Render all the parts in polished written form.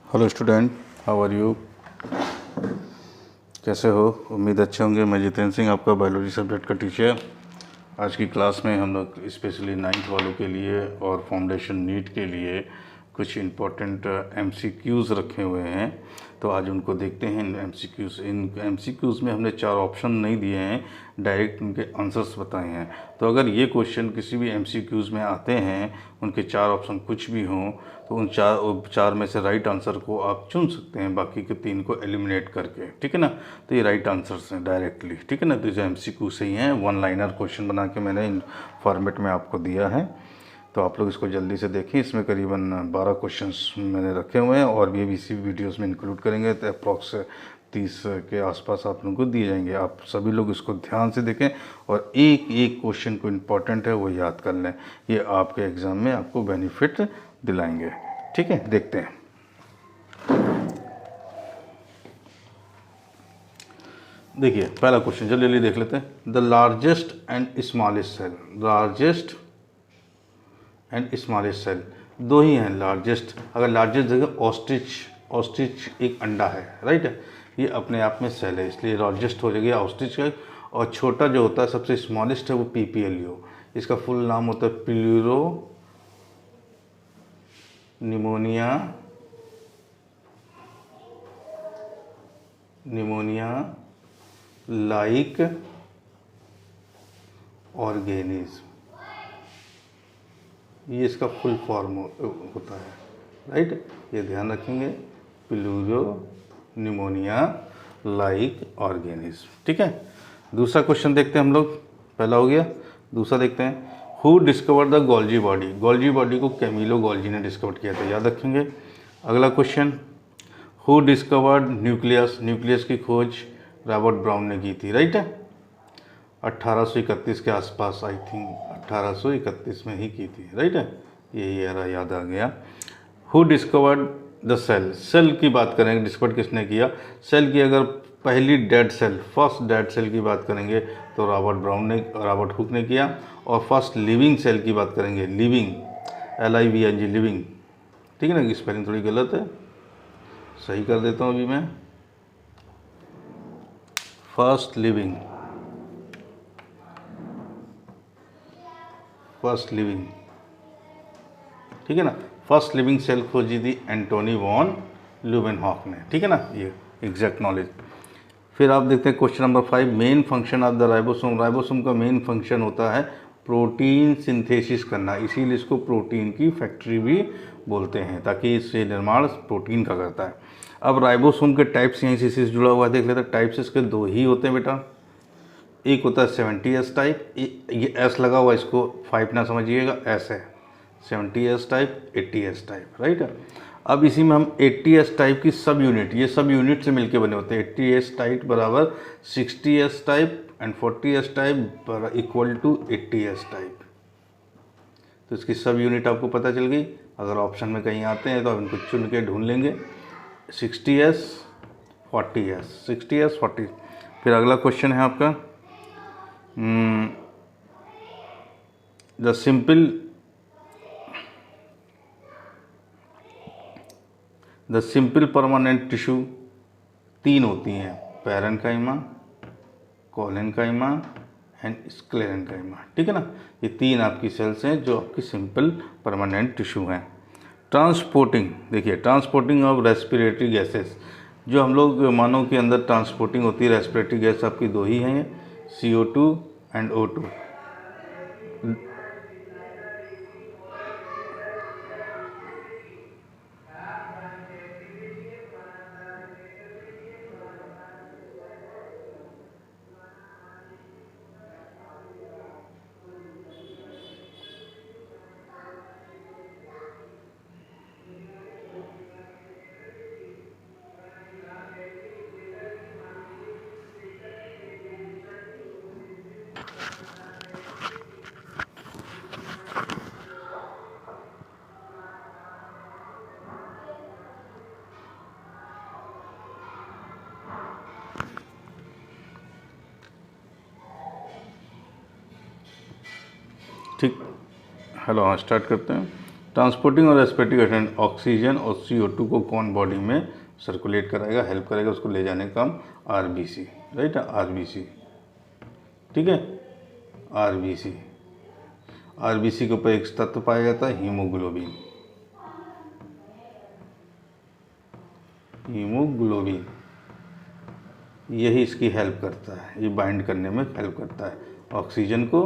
Hello student, how are you? कैसे हो? उम्मीद अच्छे होंगे। मैं जितेंद्र सिंह, आपका बायोलॉजी सब्जेक्ट का टीचर। आज की क्लास में हम लोग स्पेशली 9th वालों के लिए और फाउंडेशन नीट के लिए कुछ इम्पोर्टेंट MCQs रखे हुए हैं, तो आज उनको देखते हैं। इन MCQs में हमने 4 ऑप्शन नहीं दिए हैं, डायरेक्ट उनके आंसर्स बताए हैं। तो अगर ये क्वेश्चन किसी भी MCQs में आते हैं, उनके 4 ऑप्शन कुछ भी हों, तो उन चार में से राइट आंसर को आप चुन सकते हैं, बाकी के 3 को एलिमिनेट करके। ठीक है ना? तो ये राइट आंसर्स हैं डायरेक्टली। ठीक है ना? तो जो MCQ से ही हैं, 1 लाइनर क्वेश्चन बना के मैंने इन फॉर्मेट में आपको दिया है, तो आप लोग इसको जल्दी से देखें। इसमें करीबन 12 क्वेश्चंस मैंने रखे हुए हैं और ये भी इसी वीडियोस में इंक्लूड करेंगे, तो अप्रॉक्स 30 के आसपास आप लोगों को दिए जाएंगे। आप सभी लोग इसको ध्यान से देखें और एक एक क्वेश्चन को इम्पॉर्टेंट है वो याद कर लें। ये आपके एग्ज़ाम में आपको बेनिफिट दिलाएंगे। ठीक है, देखते हैं। देखिए पहला क्वेश्चन जल्दी देख लेते हैं। The largest and smallest cell, largest and smallest cell दो ही हैं। लार्जेस्ट, अगर लार्जेस्ट जगह ऑस्ट्रिच एक अंडा है, राइट है, ये अपने आप में सेल है, इसलिए लार्जेस्ट हो जाएगी ऑस्ट्रिच का। और छोटा जो होता है सबसे स्मॉलेस्ट है वो PPLU, इसका फुल नाम होता है प्लूरो निमोनिया लाइक ऑर्गेनिज्म, ये इसका फुल फॉर्म होता है, राइट। ये ध्यान रखेंगे, प्लूरो निमोनिया लाइक ऑर्गेनिज्म। ठीक है, दूसरा क्वेश्चन देखते हैं हम लोग। पहला हो गया, दूसरा देखते हैं। Who discover the Golgi body, Golgi body को कैमिलो गोल्जी ने डिस्कवर किया था, याद रखेंगे। अगला question, who discovered nucleus, nucleus की खोज रॉबर्ट ब्राउन ने की थी, राइट है। 1831 के आसपास, आई थिंक 1831 में ही की थी, राइट है। ये ईयर याद आ गया। Who discovered the cell, cell की बात करेंगे, डिस्कवर किसने किया सेल की। अगर पहली dead cell, first dead cell की बात करेंगे तो रॉबर्ट हुक ने किया। और फर्स्ट लिविंग सेल की बात करेंगे, लिविंग LIVING, लिविंग, ठीक है ना। स्पेलिंग थोड़ी गलत है, सही कर देता हूँ अभी मैं। फर्स्ट लिविंग, ठीक है ना। फर्स्ट लिविंग सेल खोजी थी एंटोनी वॉन ल्यूवेनहॉक ने, ठीक है ना, ये एग्जैक्ट नॉलेज। फिर आप देखते हैं question number 5, main function of the ribosome. Ribosome का मेन फंक्शन होता है प्रोटीन सिंथेसिस करना, इसीलिए इसको प्रोटीन की फैक्ट्री भी बोलते हैं, ताकि इससे निर्माण प्रोटीन का करता है। अब राइबोसोम के टाइप्स यहीं से जुड़ा हुआ है, देख लेते हैं। टाइप्स इसके 2 ही होते हैं बेटा। एक होता है 70S टाइप, ये S लगा हुआ, इसको 5 ना समझिएगा, S है 70S type, 80S type, right है। अब इसी में हम 80S टाइप की सब यूनिट, ये सब यूनिट से मिलके बने होते हैं। 80S टाइप बराबर 60S type and 40S type equal to 80S type. तो इसकी सब यूनिट आपको पता चल गई। अगर ऑप्शन में कहीं आते हैं तो आप इनको चुन के ढूंढ लेंगे, 60S 40S, 60S 40। फिर अगला क्वेश्चन है आपका, द सिंपल परमानेंट टिश्यू 3 होती हैं, पैरेन्काइमा, कोलेनकाइमा एंड स्क्लेरेन्काइमा, ठीक है ना। ये 3 आपकी सेल्स हैं जो आपकी सिंपल परमानेंट टिश्यू हैं। ट्रांसपोर्टिंग, देखिए ट्रांसपोर्टिंग ऑफ रेस्पिरेटरी गैसेस, जो हम लोग मानव के अंदर ट्रांसपोर्टिंग होती है रेस्पिरेटरी गैस, आपकी 2 ही हैं, CO2 एंड O2। ठीक, हेलो, हाँ स्टार्ट करते हैं। ट्रांसपोर्टिंग और रेस्पिरेटरी एजेंट ऑक्सीजन और CO2 को कौन बॉडी में सर्कुलेट कराएगा, हेल्प करेगा उसको ले जाने का काम? RBC, राइट है, RBC, ठीक है, RBC। RBC के ऊपर एक तत्व पाया जाता है हीमोग्लोबिन, हीमोग्लोबिन यही इसकी हेल्प करता है, ये बाइंड करने में हेल्प करता है ऑक्सीजन को,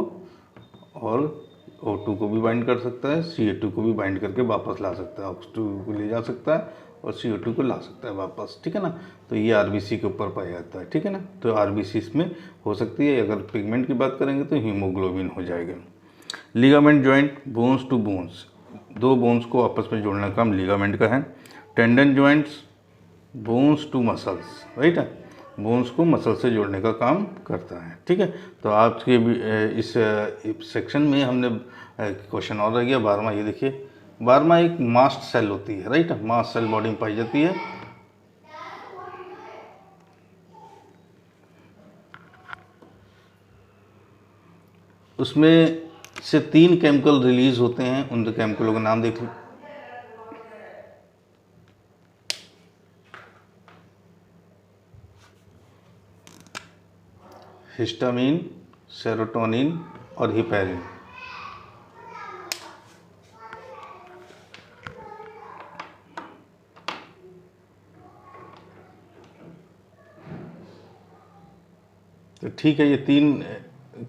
और O2 को भी बाइंड कर सकता है, CO2 को भी बाइंड करके वापस ला सकता है, ऑक्सीजन को ले जा सकता है और CO2 को ला सकता है वापस, ठीक है ना। तो ये RBC के ऊपर पाया जाता है, ठीक है ना। तो RBC इसमें हो सकती है। अगर पिगमेंट की बात करेंगे तो हीमोग्लोबिन हो जाएगा। Ligament joint, bones to bones, दो बोन्स को आपस में जोड़ने का काम लिगामेंट का है। Tendon joints, bones to muscles, right है, बोन्स को मसल से जोड़ने का काम करता है, ठीक है। तो आज के इस सेक्शन में हमने क्वेश्चन और रह गया 12वां, ये देखिए 12वां एक मास्ट सेल होती है, राइट, मास्ट सेल बॉडी में पाई जाती है। उसमें से 3 केमिकल रिलीज होते हैं, उन केमिकलों का नाम देख लो। हिस्टामिन, सेरोटोनिन और हिपैरिन। तो ठीक है, ये 3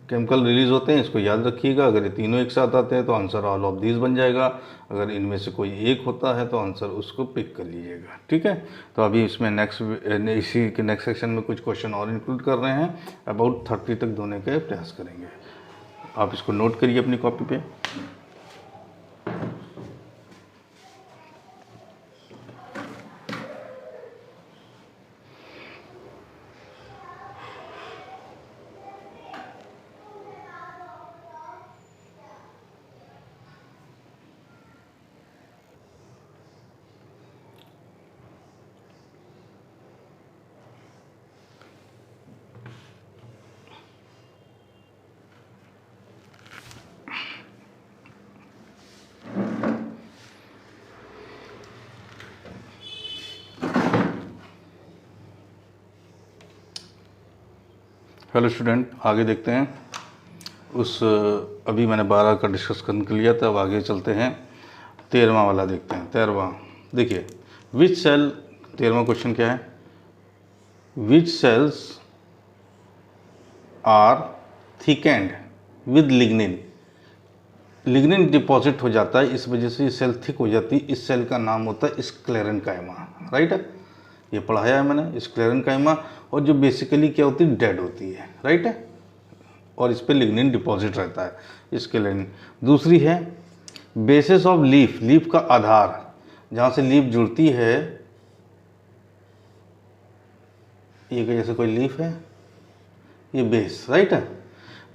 केमिकल रिलीज होते हैं, इसको याद रखिएगा। अगर ये तीनों एक साथ आते हैं तो आंसर ऑल ऑफ दीज बन जाएगा। अगर इनमें से कोई एक होता है तो आंसर उसको पिक कर लीजिएगा, ठीक है। तो अभी इसमें इसी के नेक्स्ट सेक्शन में कुछ क्वेश्चन और इंक्लूड कर रहे हैं, अबाउट 30 तक दोने का प्रयास करेंगे। आप इसको नोट करिए अपनी कॉपी पे। हेलो स्टूडेंट, आगे देखते हैं। अभी मैंने 12 का डिस्कस कर लिया था, अब आगे चलते हैं 13वां वाला देखते हैं। 13वां देखिए, विच सेल, 13वां क्वेश्चन क्या है, which cells are thickened with lignin. Lignin deposit हो जाता है, इस वजह से ये सेल थिक हो जाती है। इस सेल का नाम होता है स्क्लेरेनकाइमा, राइट है, ये पढ़ाया है मैंने, स्क्लेरेनकाइमा। और जो बेसिकली क्या होती है, डेड होती है, राइट है, और इस पर लिग्निन डिपॉजिट रहता है, स्क्लेरेन। दूसरी है बेसिस ऑफ लीफ, लीफ का आधार, जहाँ से लीफ जुड़ती है, ये जैसे कोई लीफ है, ये बेस, राइट है,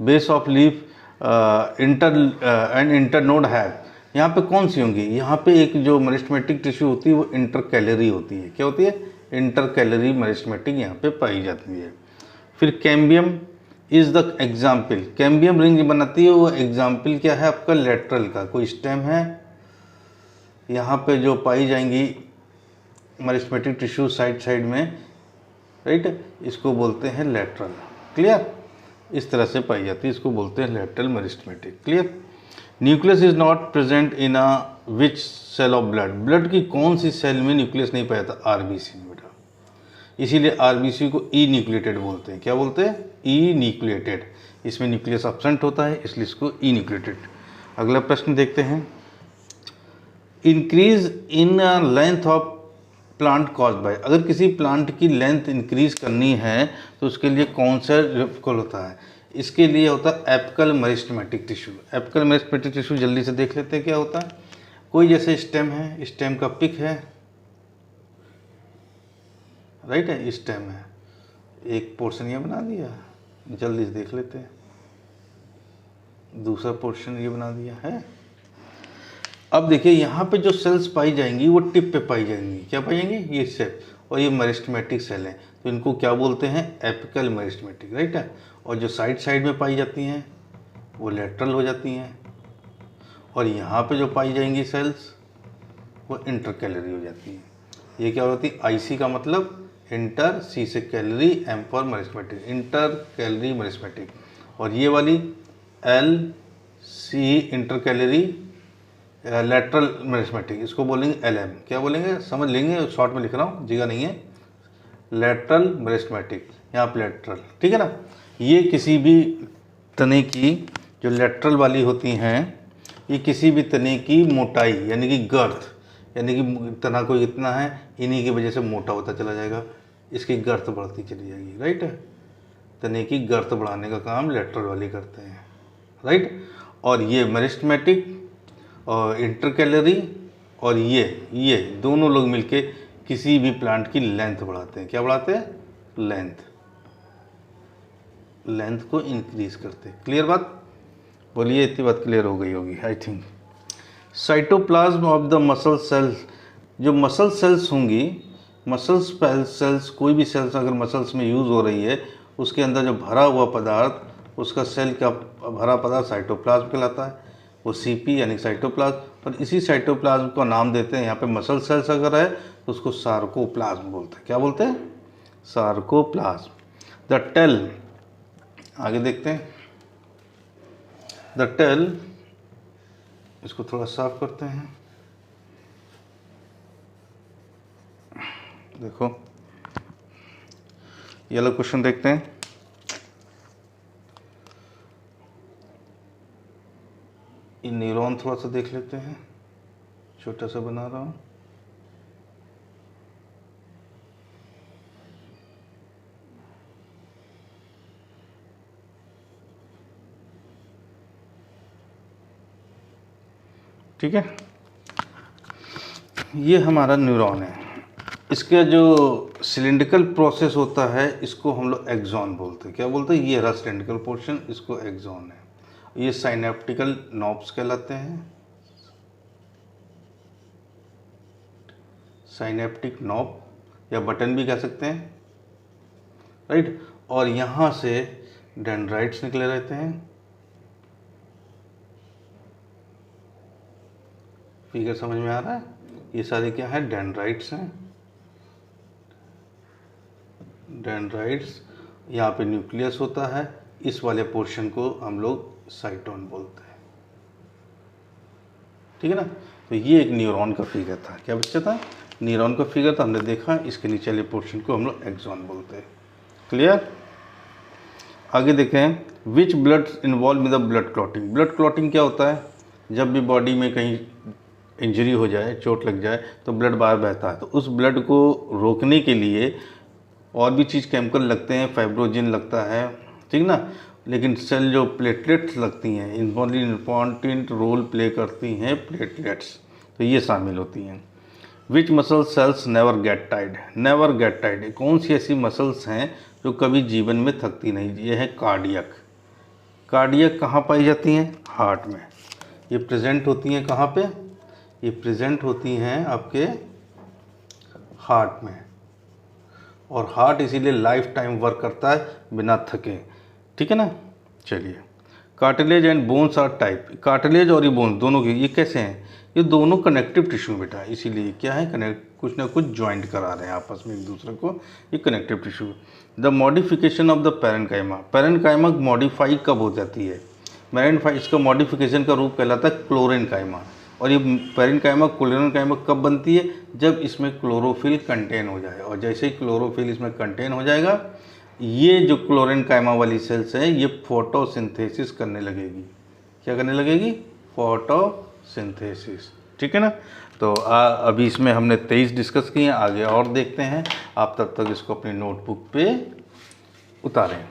बेस ऑफ लीफ इंटरनोड है। यहाँ पे कौन सी होंगी, यहाँ पे एक जो मेरिस्टेमेटिक टिश्यू होती है वो इंटरकैलरी होती है। क्या होती है, इंटरकैलरी मेरिस्टेमेटिक यहाँ पे पाई जाती है। फिर cambium is the example, cambium ring बनाती है, वो एग्जाम्पल क्या है आपका, लेटरल का कोई स्टेम है, यहाँ पे जो पाई जाएंगी मेरिस्टेमेटिक टिश्यू साइड साइड में, राइट, इसको बोलते हैं लेटरल। क्लियर, इस तरह से पाई जाती है, इसको बोलते हैं lateral meristematic. Clear. Nucleus is not present in a which cell of blood, blood की कौन सी सेल में न्यूक्लियस नहीं पाया था, आरबीसी में बेटा, इसीलिए आरबीसी को ई न्यूक्लिएटेड बोलते हैं। क्या बोलते हैं, ई न्यूक्लिएटेड, इसमें न्यूक्लियस एब्सेंट होता है, इसलिए इसको ई न्यूक्लिएटेड। अगला प्रश्न देखते हैं, increase in length of plant cause by, अगर किसी प्लांट की लेंथ इंक्रीज करनी है तो उसके लिए कौन सा रेफिकल होता है, इसके लिए होता है apical meristematic tissue. Apical meristematic tissue जल्दी से देख लेते हैं क्या होता है। कोई जैसे स्टेम है, स्टेम का पिक है, राइट है, स्टेम है, एक पोर्शन ये बना दिया, जल्दी से देख लेते हैं, दूसरा पोर्शन ये बना दिया है। अब देखिए यहाँ पे जो सेल्स पाई जाएंगी वो टिप पे पाई जाएंगी, क्या पाई जाएंगी, ये सेल, और ये मेरिस्टेमेटिक सेल हैं, तो इनको क्या बोलते हैं, एपिकल मेरिस्टेमेटिक, राइट है। और जो साइड साइड में पाई जाती हैं वो लेटरल हो जाती हैं, और यहाँ पे जो पाई जाएंगी सेल्स वो इंटर कैलोरी हो जाती है। ये क्या होती है? आईसी का मतलब इंटर, सी से calorie, M for meristematic, intercalary meristematic. और ये वाली L C intercalary lateral meristematic, इसको बोलेंगे एलएम। क्या बोलेंगे समझ लेंगे, शॉर्ट में लिख रहा हूँ, जगह नहीं है। लेटरल मेरिस्मेटिक, यहाँ पे लेटरल, ठीक है ना। ये किसी भी तने की जो लेटरल वाली होती हैं, ये किसी भी तने की मोटाई यानी कि गर्थ, यानी कि तना कोई इतना है, इन्हीं की वजह से मोटा होता चला जाएगा, इसकी गर्थ बढ़ती चली जाएगी, राइट। तने की गर्थ बढ़ाने का काम लेटरल वाली करते हैं, राइट। और ये मेरिस्टेमेटिक और इंटरकैलोरी और ये दोनों लोग मिलके किसी भी प्लांट की लेंथ बढ़ाते हैं। क्या बढ़ाते हैं? लेंथ को इंक्रीज करते हैं। क्लियर बात? बोलिए, इतनी बात क्लियर हो गई होगी I think. Cytoplasm of the muscle cells, जो मसल सेल्स होंगी, मसल्स सेल्स, कोई भी सेल्स अगर मसल्स में यूज़ हो रही है, उसके अंदर जो भरा हुआ पदार्थ, उसका सेल का भरा पदार्थ साइटोप्लाज्म कहलाता है। वो सीपी यानी साइटोप्लाज्म, और इसी साइटोप्लाज्म को नाम देते हैं, यहाँ पे मसल सेल्स अगर है तो उसको सार्कोप्लाज्म बोलते हैं। क्या बोलते हैं? सार्कोप्लाज्म। द टेल, आगे देखते हैं। द टेल, इसको थोड़ा साफ करते हैं। देखो ये वाला क्वेश्चन देखते हैं। ये न्यूरॉन थोड़ा सा देख लेते हैं, छोटा सा बना रहा हूँ। ठीक है, ये हमारा न्यूरॉन है। इसका जो सिलिंड्रिकल प्रोसेस होता है इसको हम लोग एक्सॉन बोलते हैं। क्या बोलते हैं? ये रहा सिलिंड्रिकल पोर्शन, इसको एक्सॉन है। ये साइनेप्टिकल नॉब्स कहलाते हैं, साइनेप्टिक नॉब या बटन भी कह सकते हैं, राइट। और यहाँ से डेंड्राइट्स निकले रहते हैं। फिगर समझ में आ रहा है? ये सारे क्या है? डेंड्राइट्स हैं। डेंड्राइट्स, यहाँ पे न्यूक्लियस होता है, इस वाले पोर्शन को हम लोग साइटोन बोलते हैं, ठीक है ना। तो ये एक न्यूरॉन का फिगर था। क्या बच्चा था? न्यूरॉन का फिगर था, हमने देखा। इसके नीचे वाले पोर्शन को हम लोग एक्सॉन बोलते हैं। क्लियर? आगे देखें, which blood involve with the blood clotting. Blood clotting क्या होता है? जब भी बॉडी में कहीं इंजरी हो जाए, चोट लग जाए, तो ब्लड बाहर बहता है, तो उस ब्लड को रोकने के लिए और भी चीज़ केमिकल लगते हैं, फाइब्रोजिन लगता है, ठीक ना। लेकिन सेल जो प्लेटलेट्स लगती हैं, इम्पॉर्टेंट रोल प्ले करती हैं प्लेटलेट्स, तो ये शामिल होती हैं। Which muscle cells never get टाइड। नेवर गेट टाइड, कौन सी ऐसी मसल्स हैं जो कभी जीवन में थकती नहीं? ये है कार्डियक। कार्डियक कहाँ पाई जाती हैं? हार्ट में। ये प्रेजेंट होती हैं कहाँ पे? ये प्रेजेंट होती हैं आपके हार्ट में। और हार्ट इसीलिए लाइफ टाइम वर्क करता है बिना थके, ठीक है ना। चलिए, cartilage and bones are type. Cartilage और ये बोन्स दोनों की, ये कैसे हैं? ये दोनों कनेक्टिव टिश्यू बेटा, इसीलिए क्या है? कनेक्ट, कुछ ना कुछ ज्वाइंट करा रहे हैं आपस में एक दूसरे को, ये connective tissue. The modification of the parenchyma. Parenchyma modify कब हो जाती है? इसका मॉडिफिकेशन का रूप कहलाता है क्लोरेन्काइमा। और ये पैरेन्काइमा क्लोरेन्काइमा कब बनती है? जब इसमें क्लोरोफिल कंटेन हो जाए। और जैसे ही क्लोरोफिल इसमें कंटेन हो जाएगा, ये जो क्लोरेन्काइमा वाली सेल्स है ये फोटोसिंथेसिस करने लगेगी। क्या करने लगेगी? फोटोसिंथेसिस, ठीक है ना। तो अभी इसमें हमने 23 डिस्कस किए हैं, आगे और देखते हैं। आप तब तक इसको अपनी नोटबुक पे उतारें।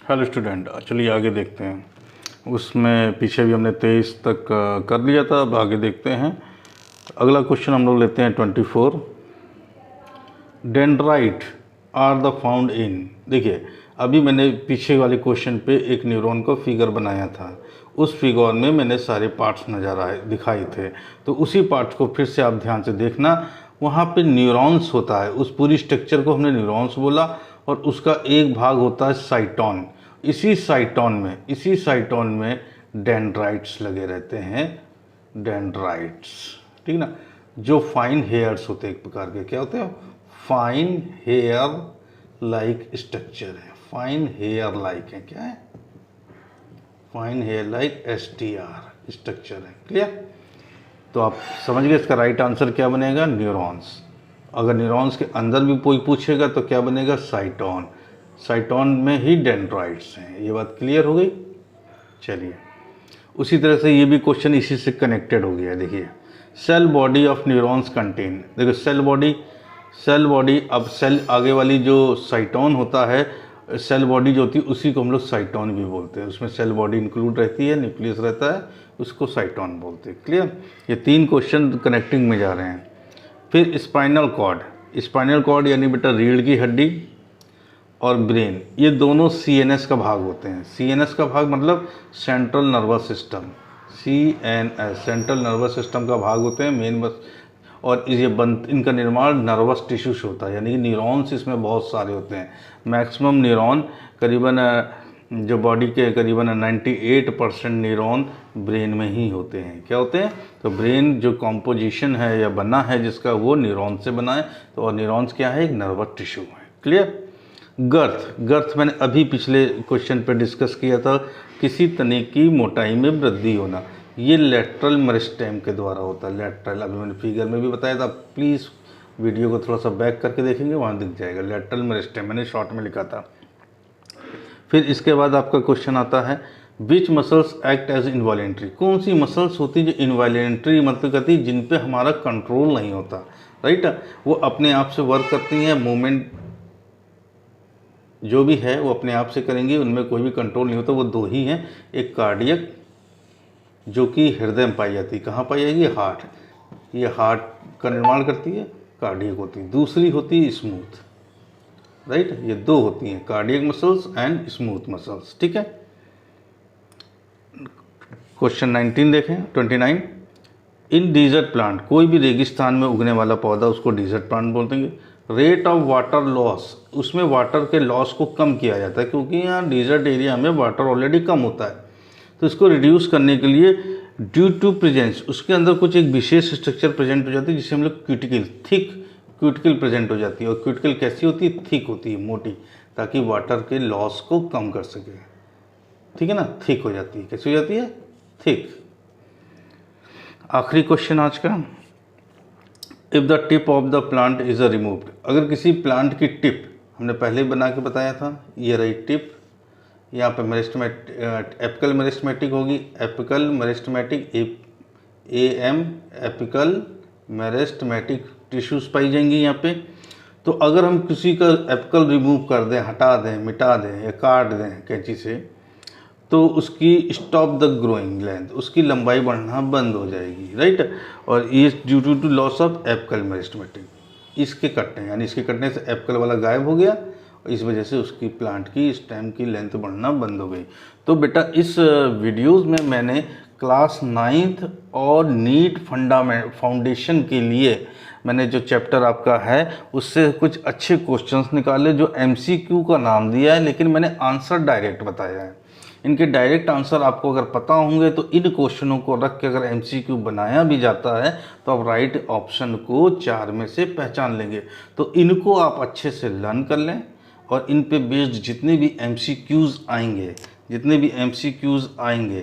हेलो स्टूडेंट, चलिए आगे देखते हैं। उसमें पीछे भी हमने 23 तक कर लिया था। अब आगे देखते हैं। अगला क्वेश्चन हम लोग लेते हैं 24। Dendrite are the found in. देखिए अभी मैंने पीछे वाले क्वेश्चन पे एक न्यूरॉन का फिगर बनाया था, उस फिगर में मैंने सारे पार्ट्स नज़र आए दिखाए थे, तो उसी पार्ट्स को फिर से आप ध्यान से देखना। वहाँ पे न्यूरॉन्स होता है, उस पूरी स्ट्रक्चर को हमने न्यूरॉन्स बोला, और उसका एक भाग होता है साइटोन। इसी साइटोन में डेंड्राइट्स लगे रहते हैं, डेंड्राइट्स, ठीक ना, जो फाइन हेयर्स होते हैं एक प्रकार के। क्या होते हैं? फाइन हेयर लाइक स्ट्रक्चर है, फाइन हेयर लाइक है। क्या है? Fine hair like STR structure है। क्लियर? तो आप समझ गए इसका राइट आंसर क्या बनेगा? न्यूरॉन्स। अगर न्यूरॉन्स के अंदर भी कोई पूछेगा तो क्या बनेगा? साइटोन। साइटोन में ही डेंड्राइट्स हैं। ये बात क्लियर हो गई? चलिए, उसी तरह से ये भी क्वेश्चन इसी से कनेक्टेड हो गया। देखिए, cell body of neurons contain. देखो सेल बॉडी, अब सेल आगे वाली जो साइटोन होता है, सेल बॉडी जो होती है उसी को हम लोग साइटोन भी बोलते हैं। उसमें सेल बॉडी इंक्लूड रहती है, न्यूक्लियस रहता है, उसको साइटोन बोलते हैं। क्लियर? ये 3 क्वेश्चन कनेक्टिंग में जा रहे हैं। फिर स्पाइनल कॉर्ड यानी बेटा रीढ़ की हड्डी और ब्रेन, ये दोनों CNS का भाग होते हैं। CNS का भाग मतलब central nervous system, CNS central nervous system का भाग होते हैं मेन बस। और ये इनका निर्माण नर्वस टिश्यू से होता है, यानी कि न्यूरॉन्स इसमें बहुत सारे होते हैं। मैक्सिमम न्यूरॉन करीबन जो बॉडी के करीबन 98% न्यूरॉन ब्रेन में ही होते हैं। क्या होते हैं? तो ब्रेन जो कॉम्पोजिशन है या बना है जिसका, वो न्यूरॉन से बना है। तो और न्यूरॉन्स क्या है? एक नर्वस टिश्यू है। क्लियर? गर्थ मैंने अभी पिछले क्वेश्चन पे डिस्कस किया था, किसी तने की मोटाई में वृद्धि होना। ये लेटरल मेरिस्टेम के द्वारा होता है। लेटरल, अभी मैंने फिगर में भी बताया था, प्लीज़ वीडियो को थोड़ा सा बैक करके देखेंगे, वहाँ दिख जाएगा लेटरल मेरिस्टेम, मैंने शॉर्ट में लिखा था। फिर इसके बाद आपका क्वेश्चन आता है, विच मसल्स एक्ट एज इनवॉलेंट्री। कौन सी मसल्स होती है जो इनवॉलेंट्री मतलब कहती है जिन पे हमारा कंट्रोल नहीं होता, राइट? वो अपने आप से वर्क करती हैं, मूवमेंट जो भी है वो अपने आप से करेंगी, उनमें कोई भी कंट्रोल नहीं होता। वो 2 ही हैं, एक कार्डियक जो कि हृदय में पाई जाती है। कहाँ पाई जाएगी? हार्ट, ये हार्ट का निर्माण करती है, कार्डियक होती है। दूसरी होती है स्मूथ, राइट? ये 2 होती हैं, cardiac muscles and smooth muscles. ठीक है? क्वेश्चन 19 देखें, 29। इन डिजर्ट प्लांट, कोई भी रेगिस्तान में उगने वाला पौधा उसको डिजर्ट प्लांट बोल देंगे। रेट ऑफ वाटर लॉस, उसमें वाटर के लॉस को कम किया जाता है, क्योंकि यहाँ डिजर्ट एरिया में वाटर ऑलरेडी कम होता है। तो इसको रिड्यूस करने के लिए ड्यू टू प्रेजेंस, उसके अंदर कुछ एक विशेष स्ट्रक्चर प्रेजेंट हो जाती है जिसे हम लोग क्यूटिकल, थिक क्यूटिकल प्रेजेंट हो जाती है। और क्यूटिकल कैसी होती है? थिक होती है, मोटी, ताकि वाटर के लॉस को कम कर सके। ठीक है ना? थिक हो जाती है। कैसी हो जाती है? थिक। आखिरी क्वेश्चन आज का, if the tip of the plant is a removed. अगर किसी प्लांट की टिप, हमने पहले बना के बताया था, ये रही टिप, यहाँ पे एपिकल मेरिस्टेमेटिक होगी, apical meristematic apical meristematic tissues पाई जाएंगी यहाँ पे। तो अगर हम किसी का एपिकल रिमूव कर दें, हटा दें, मिटा दें या काट दें कैंची से, तो उसकी स्टॉप द ग्रोइंग लेंथ, उसकी लंबाई बढ़ना बंद हो जाएगी, राइट? और ये due to loss of apical meristematic, इसके कटने, यानी इसके कटने से एपिकल वाला गायब हो गया, इस वजह से उसकी प्लांट की स्टेम की लेंथ बढ़ना बंद हो गई। तो बेटा इस वीडियोस में मैंने क्लास 9th और नीट फाउंडेशन के लिए मैंने जो चैप्टर आपका है उससे कुछ अच्छे क्वेश्चंस निकाले जो MCQ का नाम दिया है, लेकिन मैंने आंसर डायरेक्ट बताया है। इनके डायरेक्ट आंसर आपको अगर पता होंगे तो इन क्वेश्चनों को रख के अगर MCQ बनाया भी जाता है तो आप राइट ऑप्शन को 4 में से पहचान लेंगे। तो इनको आप अच्छे से लर्न कर लें और इन पे बेस्ड जितने भी MCQs आएंगे,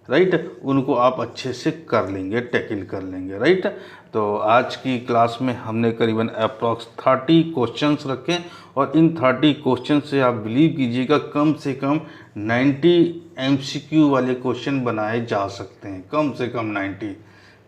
राइट, उनको आप अच्छे से कर लेंगे, टैकल कर लेंगे, राइट। तो आज की क्लास में हमने करीबन अप्रॉक्स 30 क्वेश्चंस रखे और इन 30 क्वेश्चन से आप बिलीव कीजिएगा कम से कम 90 MCQ वाले क्वेश्चन बनाए जा सकते हैं, कम से कम 90,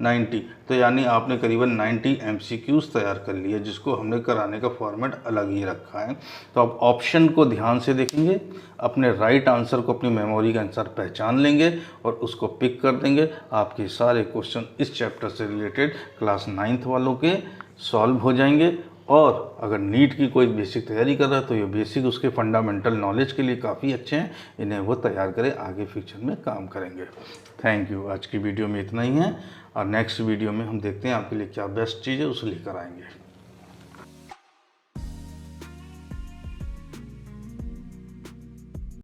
90, तो यानी आपने करीबन 90 MCQs तैयार कर लिए, जिसको हमने कराने का फॉर्मेट अलग ही रखा है। तो आप ऑप्शन को ध्यान से देखेंगे, अपने राइट आंसर को अपनी मेमोरी के अनुसार पहचान लेंगे और उसको पिक कर देंगे। आपके सारे क्वेश्चन इस चैप्टर से रिलेटेड क्लास 9th वालों के सॉल्व हो जाएंगे। और अगर नीट की कोई बेसिक तैयारी कर रहा है तो ये बेसिक उसके फंडामेंटल नॉलेज के लिए काफ़ी अच्छे हैं, इन्हें वो तैयार करें, आगे फ्यूचर में काम करेंगे। Thank you. आज की वीडियो में इतना ही है और नेक्स्ट वीडियो में हम देखते हैं आपके लिए क्या बेस्ट चीज़ है, उसे लेकर आएंगे।